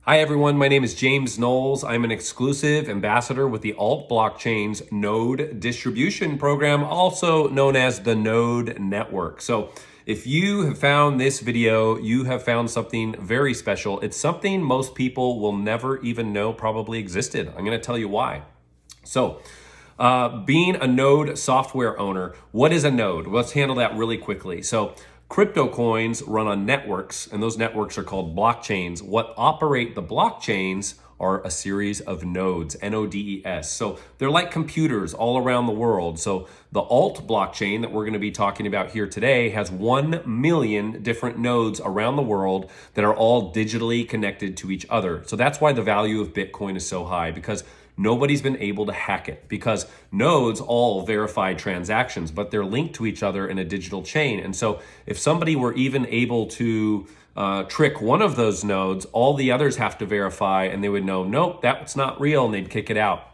Hi everyone, my name is James Knowles. I'm an exclusive ambassador with the Ault blockchain's node distribution program, also known as the Node Network. So if you have found this video, you have found something very special. It's something most people will never even know probably existed. I'm going to tell you why. So, being a node software owner, what is a node? Let's handle that really quickly. So, crypto coins run on networks, and those networks are called blockchains. What operate the blockchains are a series of nodes, N-O-D-E-S. So they're like computers all around the world. So the Ault blockchain that we're going to be talking about here today has 1 million different nodes around the world that are all digitally connected to each other. So that's why the value of Bitcoin is so high, because nobody's been able to hack it, because nodes all verify transactions, but they're linked to each other in a digital chain. And so if somebody were even able to trick one of those nodes, all the others have to verify, and they would know, nope, that's not real, and they'd kick it out.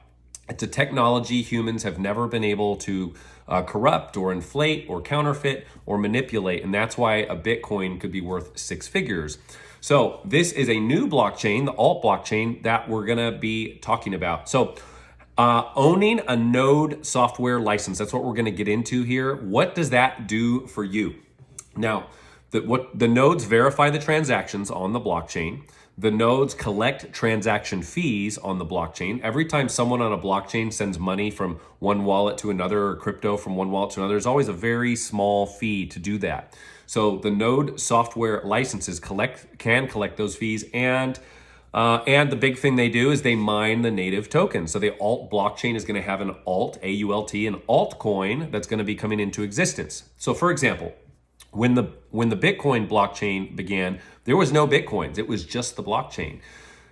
It's a technology humans have never been able to corrupt or inflate or counterfeit or manipulate. And that's why a Bitcoin could be worth 6 figures. So this is a new blockchain, the Ault blockchain, that we're going to be talking about. So owning a node software license, that's what we're going to get into here. What does that do for you? Now, the nodes verify the transactions on the blockchain. The nodes collect transaction fees on the blockchain. Every time someone on a blockchain sends money from one wallet to another, or crypto from one wallet to another, there's always a very small fee to do that. So the node software licenses can collect those fees, and the big thing they do is they mine the native tokens. So the Ault blockchain is going to have an Ault, A-U-L-T, an altcoin that's going to be coming into existence. So for example, when the Bitcoin blockchain began, there was no Bitcoins. It was just the blockchain.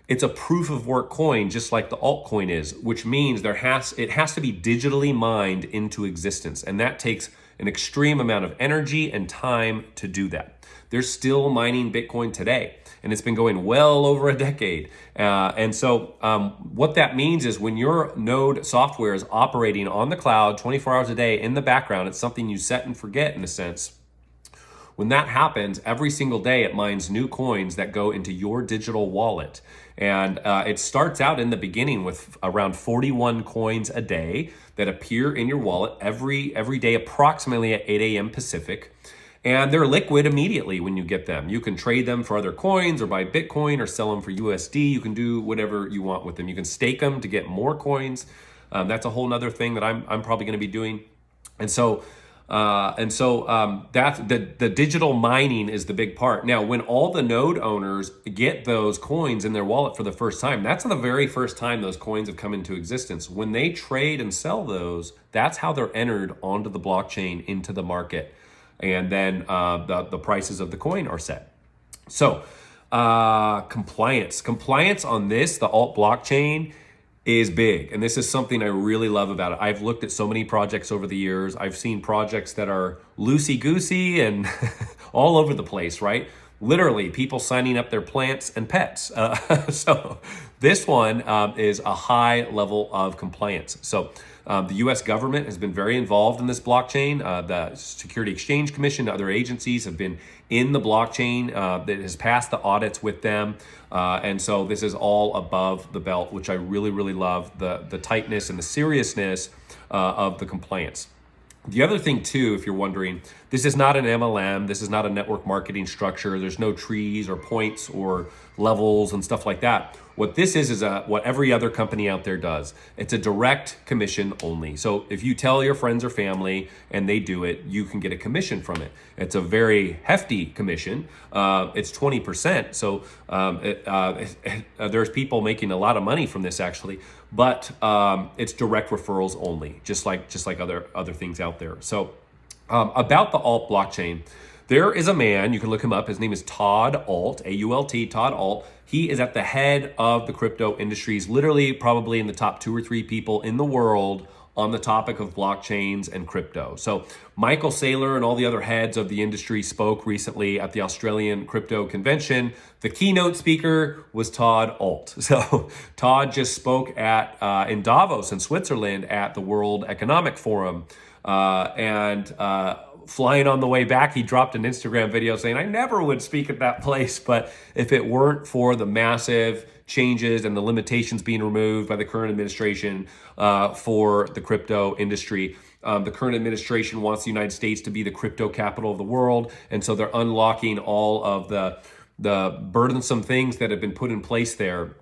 It's a proof of work coin, just like the altcoin is, which means it has to be digitally mined into existence. And that takes an extreme amount of energy and time to do that. They're still mining Bitcoin today, and it's been going well over a decade. And so what that means is when your node software is operating on the cloud 24 hours a day in the background, it's something you set and forget in a sense. When that happens, every single day it mines new coins that go into your digital wallet. And it starts out in the beginning with around 41 coins a day that appear in your wallet every day, approximately at 8 a.m. Pacific. And they're liquid immediately when you get them. You can trade them for other coins or buy Bitcoin or sell them for USD. You can do whatever you want with them. You can stake them to get more coins. That's a whole nother thing that I'm probably going to be doing. And so that's the digital mining is the big part. Now, when all the node owners get those coins in their wallet for the first time, that's the very first time those coins have come into existence. When they trade and sell those, that's how they're entered onto the blockchain into the market. And then the prices of the coin are set. So compliance on this, the Ault blockchain, is big. And this is something I really love about it. I've looked at so many projects over the years. I've seen projects that are loosey-goosey and all over the place, right? Literally, people signing up their plants and pets. So this one is a high level of compliance. So the U.S. government has been very involved in this blockchain. The Security Exchange Commission, other agencies have been in the blockchain that has passed the audits with them. And so this is all above the belt, which I really, really love, the tightness and the seriousness of the compliance. The other thing too, if you're wondering, this is not an MLM. This is not a network marketing structure. There's no trees or points or levels and stuff like that. What this is what every other company out there does. It's a direct commission only. So if you tell your friends or family and they do it, you can get a commission from it. It's a very hefty commission. It's 20%. So there's people making a lot of money from this actually, but it's direct referrals only, just like other things out there. So about the Ault blockchain, there is a man, you can look him up. His name is Todd Ault, A-U-L-T, Todd Ault. He is at the head of the crypto industry. He's literally probably in the top 2 or 3 people in the world on the topic of blockchains and crypto. So Michael Saylor and all the other heads of the industry spoke recently at the Australian Crypto Convention. The keynote speaker was Todd Ault. So Todd just spoke in Davos in Switzerland at the World Economic Forum. flying on the way back, he dropped an Instagram video saying, I never would speak at that place. But if it weren't for the massive changes and the limitations being removed by the current administration for the crypto industry, the current administration wants the United States to be the crypto capital of the world. And so they're unlocking all of the burdensome things that have been put in place there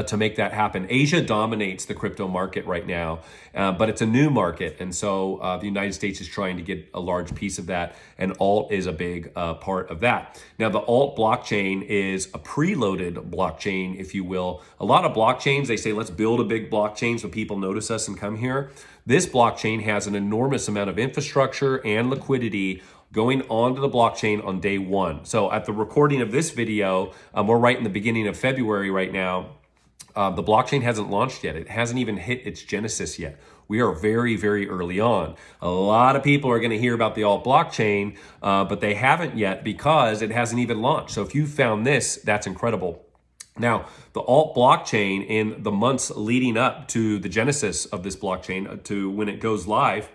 to make that happen. Asia dominates the crypto market right now, but it's a new market. And so the United States is trying to get a large piece of that, and Alt is a big part of that. Now, the Alt blockchain is a preloaded blockchain, if you will. A lot of blockchains, they say, let's build a big blockchain so people notice us and come here. This blockchain has an enormous amount of infrastructure and liquidity going onto the blockchain on day one. So at the recording of this video, we're right in the beginning of February right now. The blockchain hasn't launched yet. It hasn't even hit its genesis yet. We are very, very early on. A lot of people are going to hear about the Alt blockchain, but they haven't yet because it hasn't even launched. So if you found this, that's incredible. Now, the Alt blockchain, in the months leading up to the genesis of this blockchain, to when it goes live,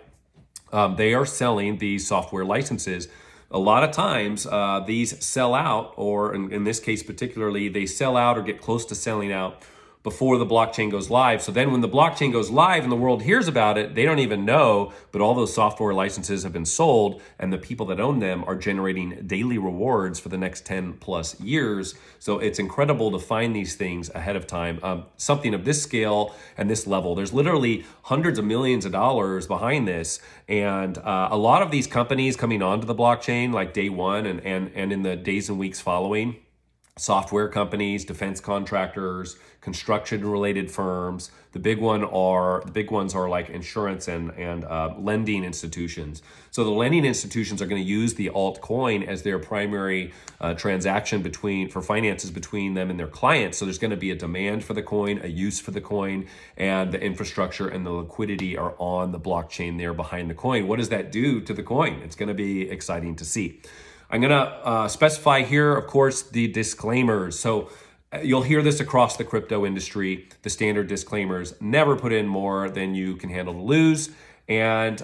they are selling these software licenses. A lot of times these sell out, or in this case particularly, they sell out or get close to selling out before the blockchain goes live. So then when the blockchain goes live and the world hears about it, they don't even know, but all those software licenses have been sold, and the people that own them are generating daily rewards for the next 10 plus years. So it's incredible to find these things ahead of time. Something of this scale and this level, there's literally hundreds of millions of dollars behind this. And a lot of these companies coming onto the blockchain, like day one and in the days and weeks following, software companies, defense contractors, construction-related firms. The big ones are like insurance and lending institutions. So the lending institutions are going to use the altcoin as their primary transaction for finances between them and their clients. So there's going to be a demand for the coin, a use for the coin, and the infrastructure and the liquidity are on the blockchain there behind the coin. What does that do to the coin? It's going to be exciting to see. I'm going to specify here, of course, the disclaimers. So you'll hear this across the crypto industry, the standard disclaimers: never put in more than you can handle to lose. And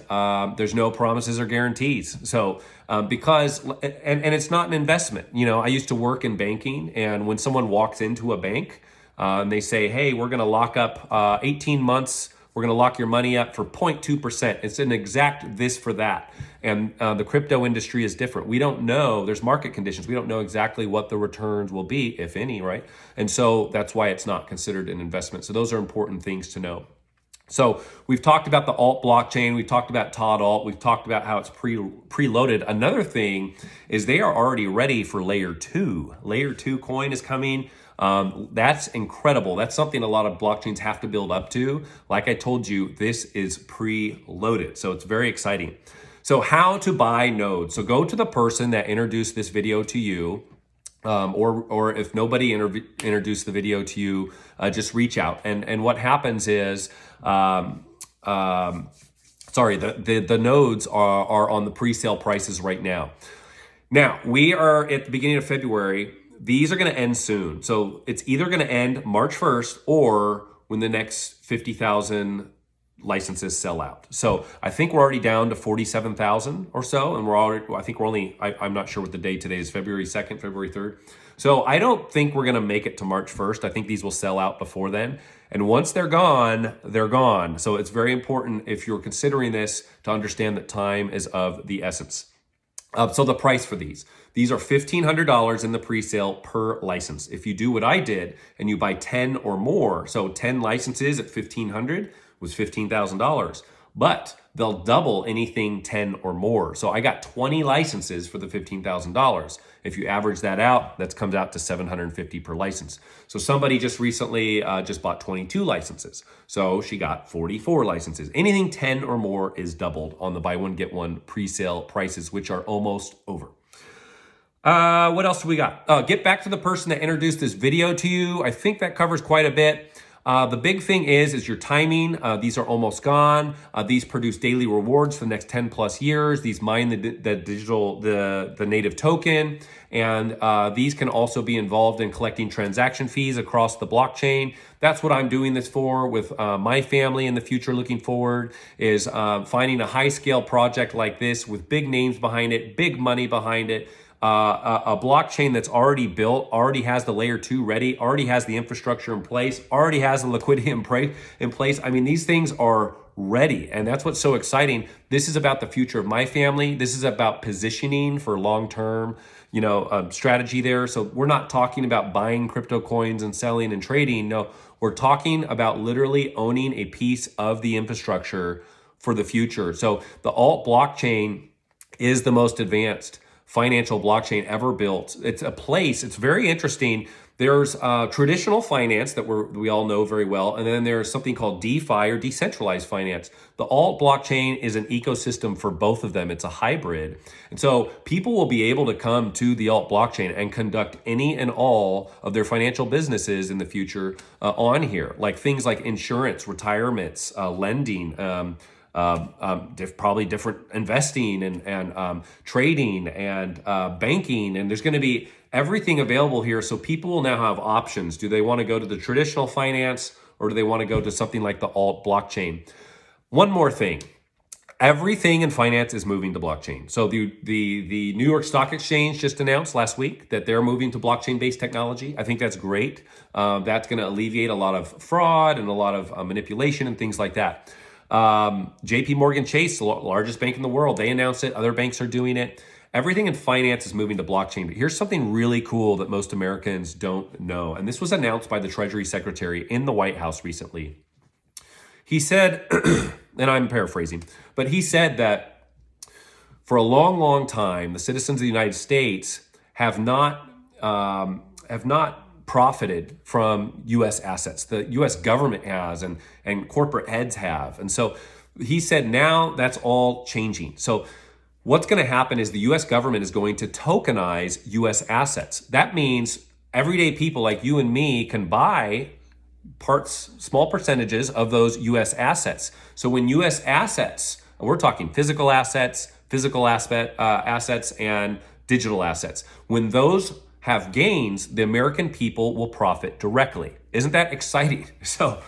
there's no promises or guarantees. So because it's not an investment. You know, I used to work in banking, and when someone walks into a bank and they say, hey, we're going to lock up 18 months, we're going to lock your money up for 0.2%. It's an exact this for that. And the crypto industry is different. We don't know. There's market conditions. We don't know exactly what the returns will be, if any, right? And so that's why it's not considered an investment. So those are important things to know. So we've talked about the Alt blockchain. We've talked about Todd Alt. We've talked about how it's preloaded. Another thing is they are already ready for layer 2. Layer 2 coin is coming. That's incredible. That's something a lot of blockchains have to build up to. Like I told you, this is preloaded. So it's very exciting. So how to buy nodes. So go to the person that introduced this video to you, or if nobody introduced the video to you, just reach out. And what happens is, the nodes are on the pre-sale prices right now. Now, we are at the beginning of February. These are going to end soon. So it's either going to end March 1st or when the next 50,000 licenses sell out. So I think we're already down to 47,000 or so. And I'm not sure what the date today is, February 2nd, February 3rd. So I don't think we're going to make it to March 1st. I think these will sell out before then. And once they're gone, they're gone. So it's very important, if you're considering this, to understand that time is of the essence. So the price for these are $1,500 in the pre-sale per license. If you do what I did and you buy 10 or more, so 10 licenses at $1,500 was $15,000, but they'll double anything 10 or more. So I got 20 licenses for the $15,000. If you average that out, that comes out to $750 per license. So somebody just recently just bought 22 licenses. So she got 44 licenses. Anything 10 or more is doubled on the buy one, get one pre-sale prices, which are almost over. What else do we got? Get back to the person that introduced this video to you. I think that covers quite a bit. The big thing is your timing. These are almost gone. These produce daily rewards for the next 10 plus years. These mine the native token. And these can also be involved in collecting transaction fees across the blockchain. That's what I'm doing this for with my family in the future, looking forward, is finding a high scale project like this with big names behind it, big money behind it. A blockchain that's already built, already has the layer 2 ready, already has the infrastructure in place, already has the liquidity in place. I mean, these things are ready, and that's what's so exciting. This is about the future of my family. This is about positioning for long-term, strategy there. So we're not talking about buying crypto coins and selling and trading. No, we're talking about literally owning a piece of the infrastructure for the future. So the Ault blockchain is the most advanced financial blockchain ever built. It's a place, it's very interesting. There's traditional finance that we all know very well, and then there's something called DeFi or decentralized finance. The Ault blockchain is an ecosystem for both of them. It's a hybrid. And so people will be able to come to the Ault blockchain and conduct any and all of their financial businesses in the future on here, like things like insurance, retirements, lending, probably different investing and trading and banking. And there's going to be everything available here. So people will now have options. Do they want to go to the traditional finance, or do they want to go to something like the Ault blockchain? One more thing. Everything in finance is moving to blockchain. So the New York Stock Exchange just announced last week that they're moving to blockchain-based technology. I think that's great. That's going to alleviate a lot of fraud and a lot of manipulation and things like that. JP Morgan Chase, the largest bank in the world, they announced it. Other banks are doing it. Everything in finance is moving to blockchain. But here's something really cool that most Americans don't know. And this was announced by the Treasury Secretary in the White House recently. He said, and I'm paraphrasing, but he said that for a long, long time, the citizens of the United States have not profited from U.S. assets. The U.S. government has, and corporate heads have. And so he said now that's all changing. So what's going to happen is the U.S. government is going to tokenize U.S. assets. That means everyday people like you and me can buy small percentages of those U.S. assets. So when U.S. assets, we're talking physical assets, assets, and digital assets. When those have gains, the American people will profit directly. Isn't that exciting? So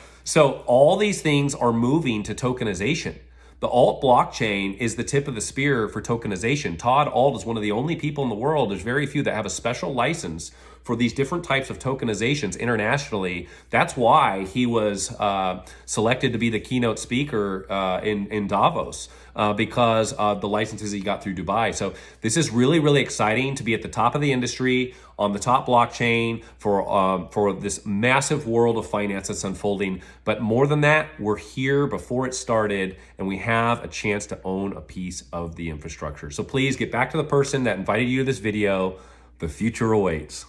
all these things are moving to tokenization. The Ault blockchain is the tip of the spear for tokenization. Todd Ault is one of the only people in the world, there's very few that have a special license for these different types of tokenizations internationally. That's why he was selected to be the keynote speaker in Davos, because of the licenses he got through Dubai. So this is really, really exciting to be at the top of the industry, on the top blockchain for this massive world of finance that's unfolding. But more than that, we're here before it started, and we have a chance to own a piece of the infrastructure. So please get back to the person that invited you to this video. The future awaits.